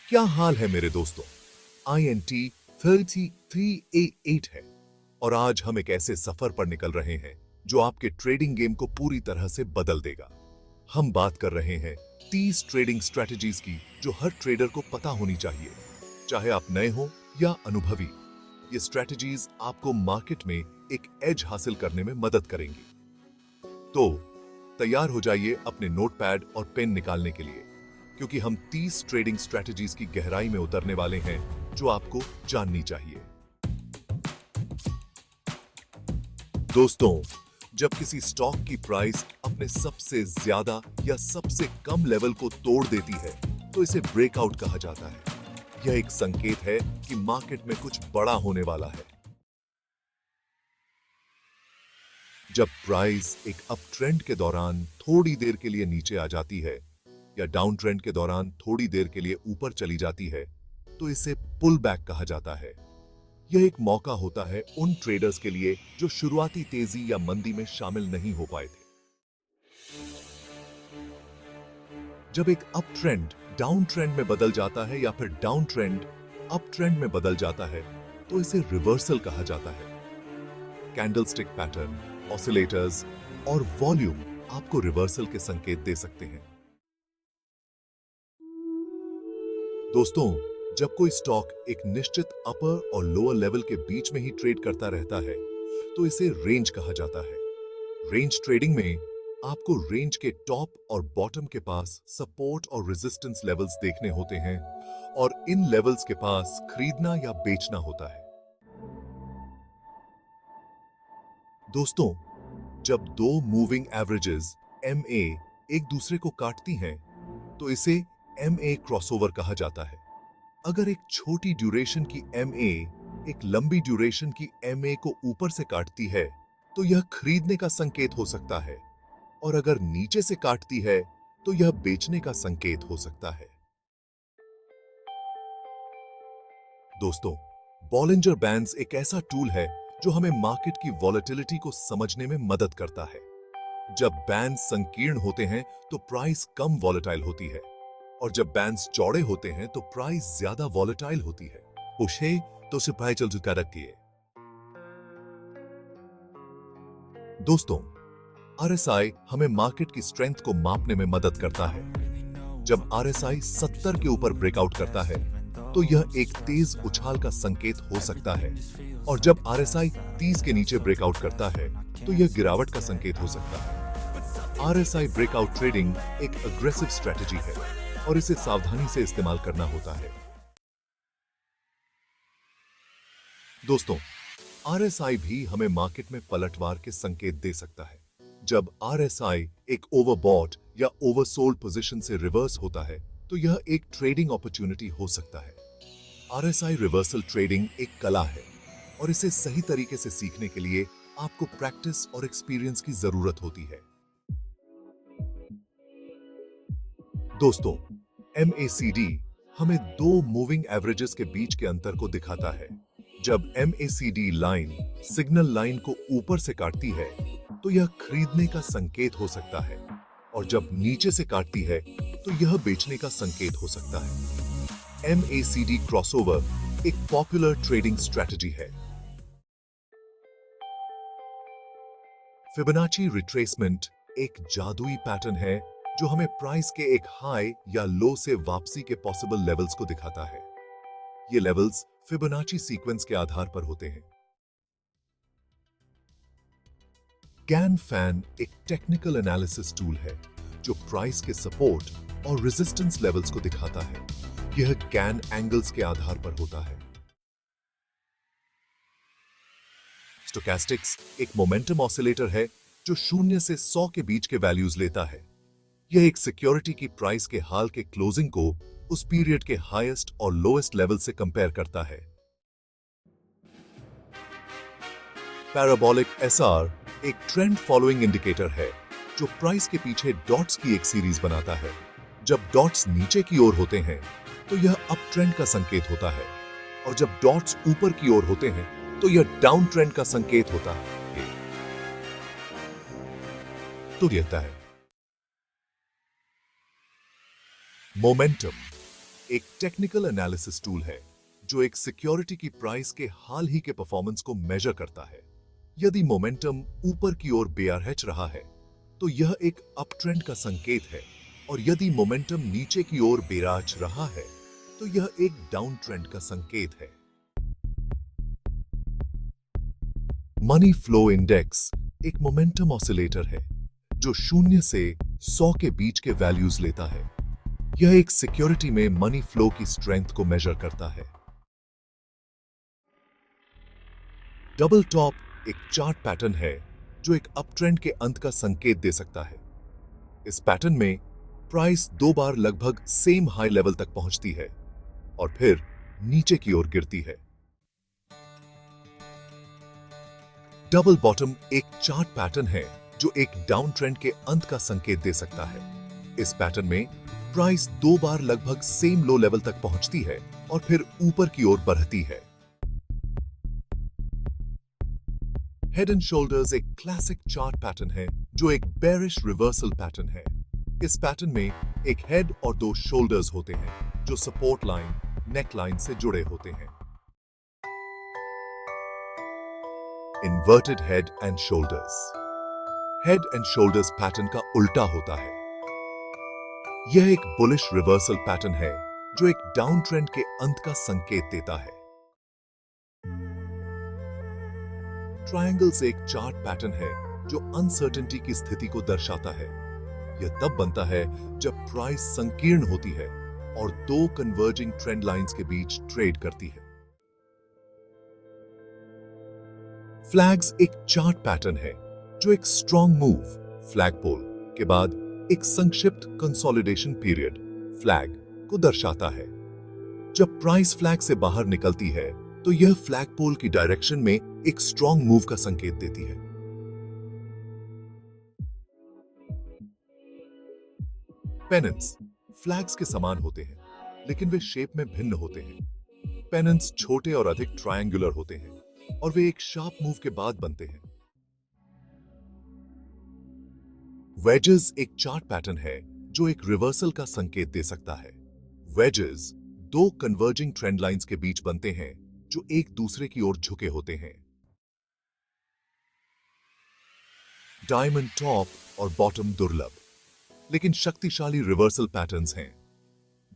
क्या हाल है मेरे दोस्तों। INT 33A8 है और आज हम एक ऐसे सफर पर निकल रहे हैं जो आपके ट्रेडिंग गेम को पूरी तरह से बदल देगा। हम बात कर रहे हैं 30 ट्रेडिंग स्ट्रेटजीज की जो हर ट्रेडर को पता होनी चाहिए, चाहे आप नए हो या अनुभवी। ये स्ट्रेटजीज आपको मार्केट में एक एज हासिल करने में मदद करेंगी। तो तैयार हो जाइए अपने नोटपैड और पेन निकालने के लिए, क्योंकि हम 30 ट्रेडिंग स्ट्रेटजीज की गहराई में उतरने वाले हैं जो आपको जाननी चाहिए। दोस्तों, जब किसी स्टॉक की प्राइस अपने सबसे ज्यादा या सबसे कम लेवल को तोड़ देती है तो इसे ब्रेकआउट कहा जाता है। यह एक संकेत है कि मार्केट में कुछ बड़ा होने वाला है। जब प्राइस एक अप ट्रेंड के दौरान थोड़ी देर के लिए नीचे आ जाती है या डाउन ट्रेंड के दौरान थोड़ी देर के लिए ऊपर चली जाती है तो इसे पुल बैक कहा जाता है। यह एक मौका होता है उन ट्रेडर्स के लिए जो शुरुआती तेजी या मंदी में शामिल नहीं हो पाए थे। जब एक अप ट्रेंड डाउन ट्रेंड में बदल जाता है या फिर डाउन ट्रेंड अप ट्रेंड में बदल जाता है तो इसे रिवर्सल कहा जाता है। कैंडलस्टिक पैटर्न, ऑसिलेटर्स और वॉल्यूम आपको रिवर्सल के संकेत दे सकते हैं। दोस्तों, जब कोई स्टॉक एक निश्चित अपर और लोअर लेवल के बीच में ही ट्रेड करता रहता है तो इसे रेंज कहा जाता है। रेंज ट्रेडिंग में आपको रेंज के टॉप और बॉटम के पास सपोर्ट और रेजिस्टेंस लेवल्स देखने होते हैं और इन लेवल्स के पास खरीदना या बेचना होता है। दोस्तों, जब दो मूविंग एवरेजेस MA एक दूसरे को काटती हैं तो इसे MA क्रॉसओवर कहा जाता है। अगर एक छोटी ड्यूरेशन की MA एक लंबी ड्यूरेशन की MA को ऊपर से काटती है तो यह खरीदने का संकेत हो सकता है, और अगर नीचे से काटती है तो यह बेचने का संकेत हो सकता है। दोस्तों, बॉलिंजर बैंड्स एक ऐसा टूल है जो हमें मार्केट की वॉलेटिलिटी को समझने में मदद करता है। जब बैंड्स संकीर्ण होते हैं तो प्राइस कम वॉलेटाइल होती है, और जब बैंड्स चौड़े होते हैं तो प्राइस ज्यादा वॉलेटाइल होती है। उसे तो सिपाही चल चुका रखिए। दोस्तों, RSI हमें मार्केट की स्ट्रेंथ को मापने में मदद करता है। जब RSI 70 के ऊपर ब्रेकआउट करता है तो यह एक तेज उछाल का संकेत हो सकता है, और जब RSI 30 के नीचे ब्रेकआउट करता है तो यह गिरावट का संकेत हो सकता है। RSI ब्रेकआउट ट्रेडिंग एक अग्रेसिव स्ट्रेटजी है और इसे सावधानी से इस्तेमाल करना होता है। दोस्तों, RSI भी हमें मार्केट में पलटवार के संकेत दे सकता है। जब RSI एक ओवरबॉट या ओवरसोल्ड पोजीशन से रिवर्स होता है तो यह एक ट्रेडिंग अपॉर्चुनिटी हो सकता है। RSI रिवर्सल ट्रेडिंग एक कला है और इसे सही तरीके से सीखने के लिए आपको प्रैक्टिस और एक्सपीरियंस की जरूरत होती है। दोस्तों, MACD हमें दो मूविंग एवरेजेस के बीच के अंतर को दिखाता है। जब MACD लाइन सिग्नल लाइन को ऊपर से काटती है तो यह खरीदने का संकेत हो सकता है, और जब नीचे से काटती है तो यह बेचने का संकेत हो सकता है। MACD क्रॉसओवर एक पॉपुलर ट्रेडिंग स्ट्रेटजी है। फिबोनाची रिट्रेसमेंट एक जादुई पैटर्न है जो हमें प्राइस के एक हाई या लो से वापसी के पॉसिबल लेवल्स को दिखाता है। ये लेवल्स फिबोनाची सीक्वेंस के आधार पर होते हैं। कैन फैन एक टेक्निकल एनालिसिस टूल है जो प्राइस के सपोर्ट और रेजिस्टेंस लेवल्स को दिखाता है। यह कैन एंगल्स के आधार पर होता है। स्टोकैस्टिक्स एक मोमेंटम ऑसिलेटर है जो 0 से 100 के बीच के वैल्यूज लेता है। यह एक सिक्योरिटी की प्राइस के हाल के क्लोजिंग को उस पीरियड के हाईएस्ट और लोएस्ट लेवल से कंपेयर करता है। पैराबोलिक SR एक ट्रेंड फॉलोइंग इंडिकेटर है जो प्राइस के पीछे डॉट्स की एक सीरीज बनाता है। जब डॉट्स नीचे की ओर होते हैं तो यह अप ट्रेंड का संकेत होता है, और जब डॉट्स ऊपर की ओर होते हैं तो यह डाउन ट्रेंड का संकेत होता है। तो कहता है मोमेंटम एक टेक्निकल एनालिसिस टूल है जो एक सिक्योरिटी की प्राइस के हाल ही के परफॉर्मेंस को मेजर करता है। यदि मोमेंटम ऊपर की ओर बेयर हैच रहा है तो यह एक अप ट्रेंड का संकेत है, और यदि मोमेंटम नीचे की ओर बेराज रहा है तो यह एक डाउन ट्रेंड का संकेत है। मनी फ्लो इंडेक्स एक मोमेंटम ऑसिलेटर है जो 0 से 100 के बीच के वैल्यूज लेता है। यह एक सिक्योरिटी में मनी फ्लो की स्ट्रेंथ को मेजर करता है। डबल टॉप एक चार्ट पैटर्न है जो एक अप ट्रेंड के अंत का संकेत दे सकता है। इस पैटर्न में प्राइस 2 बार लगभग सेम हाई लेवल तक पहुंचती है और फिर नीचे की ओर गिरती है। डबल बॉटम एक चार्ट पैटर्न है जो एक डाउन ट्रेंड के अंत का संकेत दे सकता है। इस पैटर्न में प्राइस 2 बार लगभग सेम लो लेवल तक पहुंचती है और फिर ऊपर की ओर बढ़ती है। हेड एंड शोल्डर्स एक क्लासिक चार्ट पैटर्न है जो एक बेरिश रिवर्सल पैटर्न है। इस पैटर्न में एक हेड और 2 शोल्डर्स होते हैं जो सपोर्ट लाइन, नेक लाइन से जुड़े होते हैं। Inverted head and shoulders head and shoulders pattern का उल्टा होता है। यह एक बुलिश रिवर्सल पैटर्न है जो एक डाउन ट्रेंड के अंत का संकेत देता है। ट्रायंगल्स एक चार्ट पैटर्न है जो अनसर्टेनिटी की स्थिति को दर्शाता है। यह तब बनता है जब प्राइस संकीर्ण होती है और 2 कन्वर्जिंग ट्रेंड लाइंस के बीच ट्रेड करती है। फ्लैग्स एक चार्ट पैटर्न है जो एक स्ट्रॉन्ग मूव, फ्लैगपोल के बाद एक संक्षिप्त कंसोलिडेशन पीरियड, फ्लैग को दर्शाता है। जब प्राइस फ्लैग से बाहर निकलती है तो यह फ्लैगपोल की डायरेक्शन में एक स्ट्रॉन्ग मूव का संकेत देती है। पेनेंट्स फ्लैग्स के समान होते हैं लेकिन वे शेप में भिन्न होते हैं। पेनेंट्स छोटे और अधिक ट्रायंगुलर होते हैं और वे एक शार्प मूव के बाद बनते हैं। वेजेस एक चार्ट पैटर्न है जो एक रिवर्सल का संकेत दे सकता है। वेजेस 2 कन्वर्जिंग ट्रेंड लाइंस के बीच बनते हैं जो एक दूसरे की ओर झुके होते हैं। डायमंड टॉप और बॉटम दुर्लभ लेकिन शक्तिशाली रिवर्सल पैटर्न्स हैं।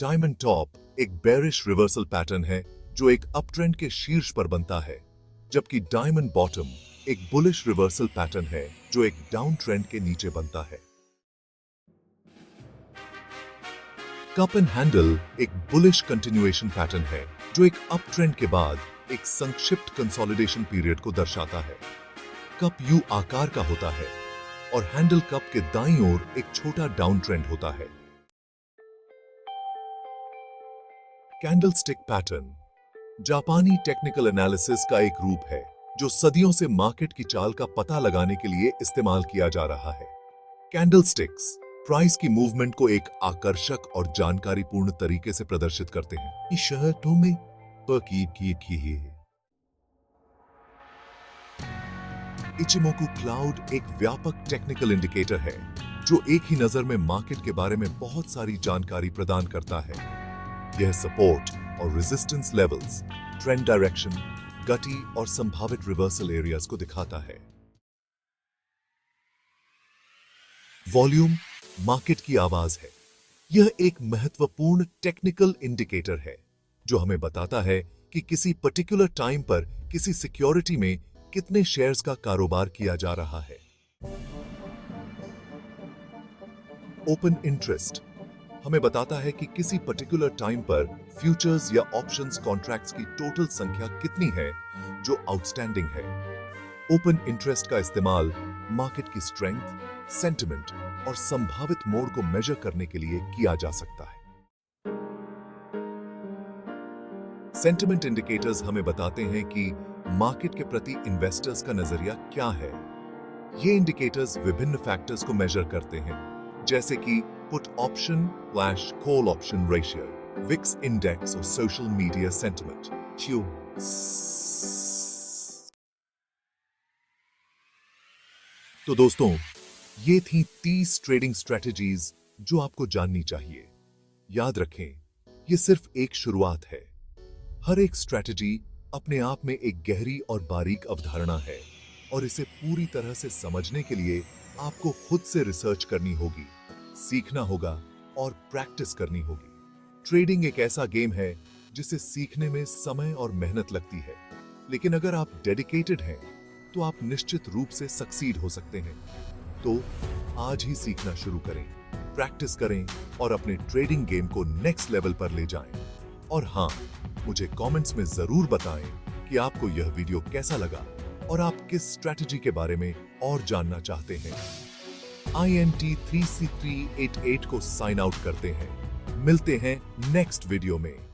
डायमंड टॉप एक बेरिश रिवर्सल पैटर्न है जो एक अप ट्रेंड के शीर्ष पर बनता है, जबकि डायमंड बॉटम एक बुलिश रिवर्सल पैटर्न है जो एक डाउन ट्रेंड के नीचे बनता है। कप एंड हैंडल एक बुलिश कंटिन्यूएशन पैटर्न है जो एक अप ट्रेंड के बाद एक संक्षिप्त कंसोलिडेशन पीरियड को दर्शाता है। कप यू आकार का होता है और हैंडल कप के दाईं ओर एक छोटा डाउन ट्रेंड होता है। कैंडलस्टिक पैटर्न जापानी टेक्निकल एनालिसिस का एक रूप है जो सदियों से मार्केट की चाल का पता लगाने के लिए इस्तेमाल किया जा रहा है। कैंडलस्टिक्स प्राइस की मूवमेंट को एक आकर्षक और जानकारीपूर्ण तरीके से प्रदर्शित करते हैं। शर्तों में इचिमोकु क्लाउड एक व्यापक टेक्निकल इंडिकेटर है जो एक ही नजर में मार्केट के बारे में बहुत सारी जानकारी प्रदान करता है। यह सपोर्ट और रेजिस्टेंस लेवल्स, ट्रेंड डायरेक्शन, गति और संभावित रिवर्सल एरियाज को दिखाता है। वॉल्यूम मार्केट की आवाज है। यह एक महत्वपूर्ण टेक्निकल इंडिकेटर है जो हमें बताता है कि किसी पर्टिकुलर टाइम पर किसी सिक्योरिटी में कितने शेयर्स का कारोबार किया जा रहा है। ओपन इंटरेस्ट हमें बताता है कि किसी पर्टिकुलर टाइम पर फ्यूचर्स या ऑप्शंस कॉन्ट्रैक्ट्स की टोटल संख्या कितनी है जो आउटस्टैंडिंग है। ओपन इंटरेस्ट का इस्तेमाल मार्केट की स्ट्रेंथ, सेंटिमेंट और संभावित मोड़ को मेजर करने के लिए किया जा सकता है। सेंटिमेंट इंडिकेटर्स हमें बताते हैं कि मार्केट के प्रति इन्वेस्टर्स का नजरिया क्या है। ये इंडिकेटर्स विभिन्न फैक्टर्स को मेजर करते हैं, जैसे कि put option / call option ratio, VIX index और सोशल मीडिया सेंटिमेंट। तो दोस्तों, ये थी 30 ट्रेडिंग स्ट्रेटजीज जो आपको जाननी चाहिए। याद रखें, ये सिर्फ एक शुरुआत है। हर एक स्ट्रैटेजी अपने आप में एक गहरी और बारीक अवधारणा है और इसे पूरी तरह से समझने के लिए आपको खुद से रिसर्च करनी होगी, सीखना होगा और प्रैक्टिस करनी होगी। ट्रेडिंग एक ऐसा गेम है जिसे सीखने में समय और मेहनत लगती है, लेकिन अगर आप डेडिकेटेड हैं तो आप निश्चित रूप से सक्सीड हो सकते हैं। तो आज ही सीखना शुरू करें, प्रैक्टिस करें और अपने ट्रेडिंग गेम को नेक्स्ट लेवल पर ले जाएं। और हाँ, मुझे कमेंट्स में जरूर बताएं कि आपको यह वीडियो कैसा लगा और आप किस स्ट्रैटेजी के बारे में और जानना चाहते हैं। INT3C388 को साइन आउट करते हैं। मिलते हैं नेक्स्ट वीडियो में।